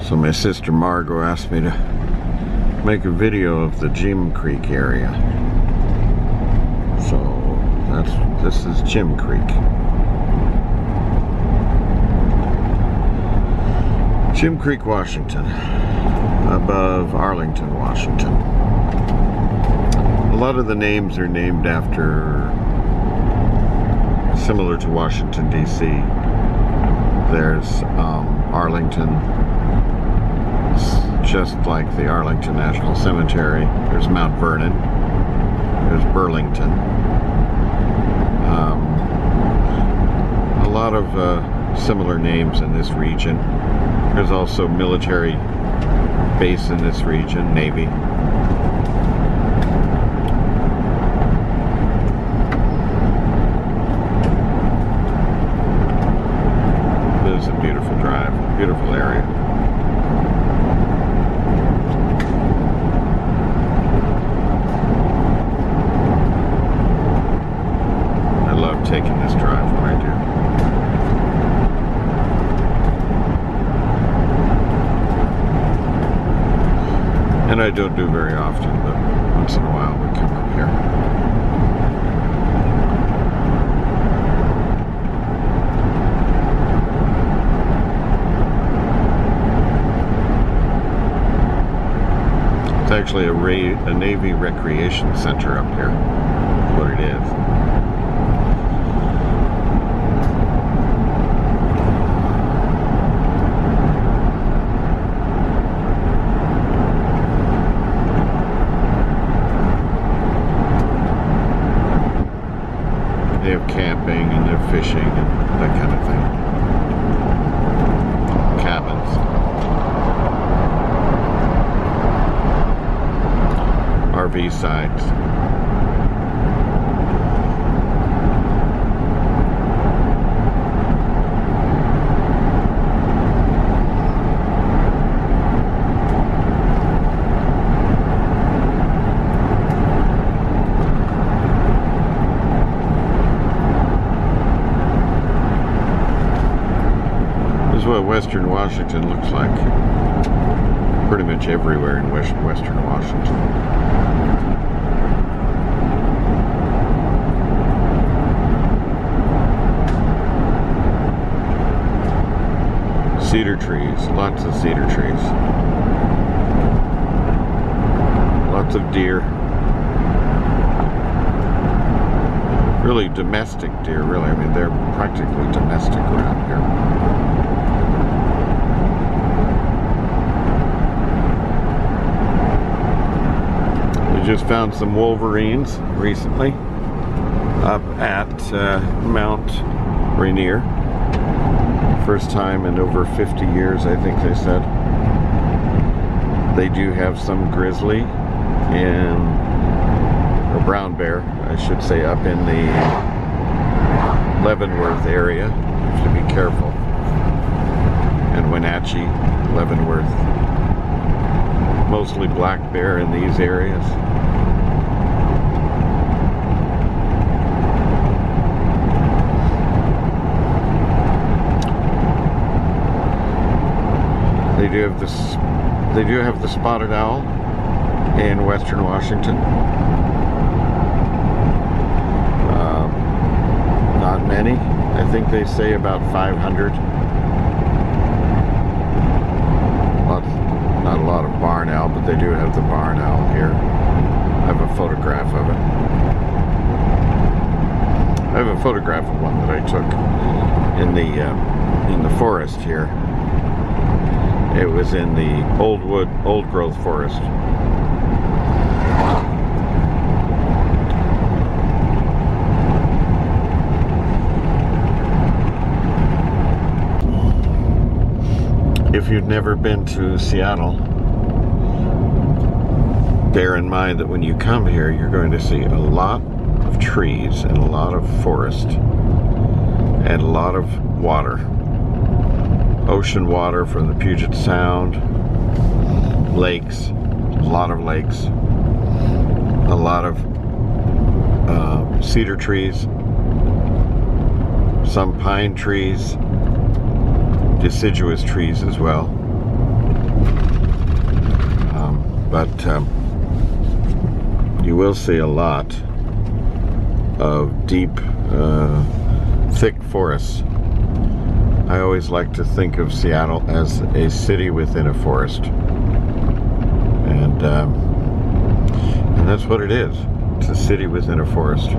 So my sister Margot asked me to make a video of the Jim Creek area. So this is Jim Creek. Jim Creek, Washington, above Arlington, Washington. A lot of the names are named after, similar to Washington, D.C. There's Arlington, it's just like the Arlington National Cemetery. There's Mount Vernon. There's Burlington. A lot of similar names in this region. There's also military base in this region, Navy. It is a beautiful drive, beautiful area. I love taking this drive when I do. And I don't do very often, but once in a while we come up here. It's actually a Navy recreation center up here. That's what it is. They have camping and they're fishing and that kind of thing. Cabins. RV sites. This is what Western Washington looks like. Pretty much everywhere in Western Washington. Cedar trees, lots of cedar trees. Lots of deer. Really domestic deer, really. I mean, they're practically domestic around here. We just found some wolverines recently up at Mount Rainier. First time in over 50 years, I think they said. They do have some grizzly or brown bear, I should say, up in the Leavenworth area. You have to be careful. And Wenatchee, Leavenworth. Mostly black bear in these areas. They do have the spotted owl in Western Washington. Not many. I think they say about 500. Not a lot of barn owl, but they do have the barn owl here. I have a photograph of it. I have a photograph of one that I took in the forest here. It was in the old growth forest. If you've never been to Seattle, bear in mind that when you come here, you're going to see a lot of trees and a lot of forest and a lot of water. Ocean water from the Puget Sound, lakes, a lot of lakes, a lot of cedar trees, some pine trees, deciduous trees as well. but you will see a lot of deep, thick forests. I always like to think of Seattle as a city within a forest, and that's what it is. It's a city within a forest.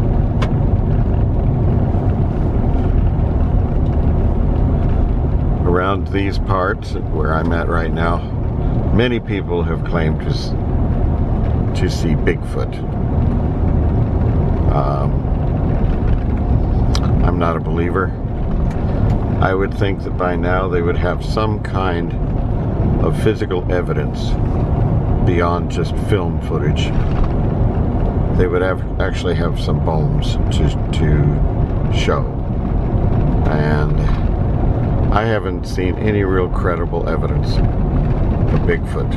Around these parts, where I'm at right now, many people have claimed to see Bigfoot. I'm not a believer. I would think that by now they would have some kind of physical evidence beyond just film footage. They would actually have some bones to show. And I haven't seen any real credible evidence of Bigfoot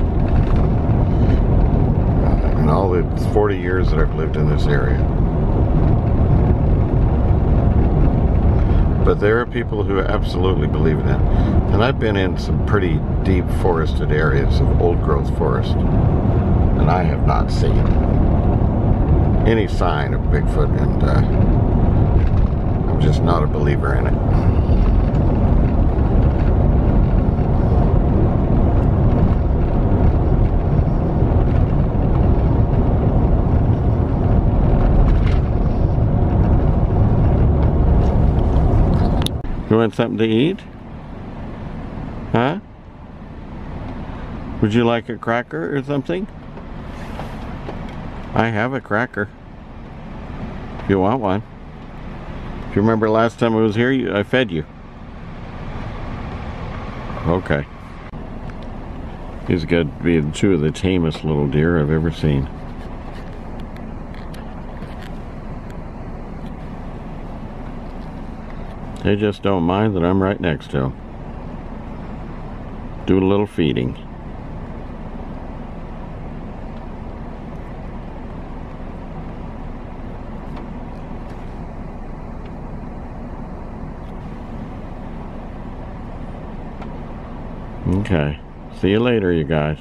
in all the 40 years that I've lived in this area. But there are people who absolutely believe in it. And I've been in some pretty deep forested areas of old growth forest, and I have not seen any sign of Bigfoot, and I'm just not a believer in it. You want something to eat? Huh? Would you like a cracker or something? I have a cracker. If you want one. If you remember last time I was here, I fed you. Okay. These got to be two of the tamest little deer I've ever seen. They just don't mind that I'm right next to them. Do a little feeding. Okay. See you later, you guys.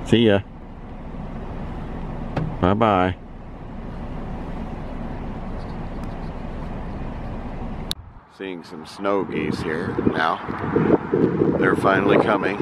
See ya. Bye-bye. Seeing some snow geese here now. They're finally coming.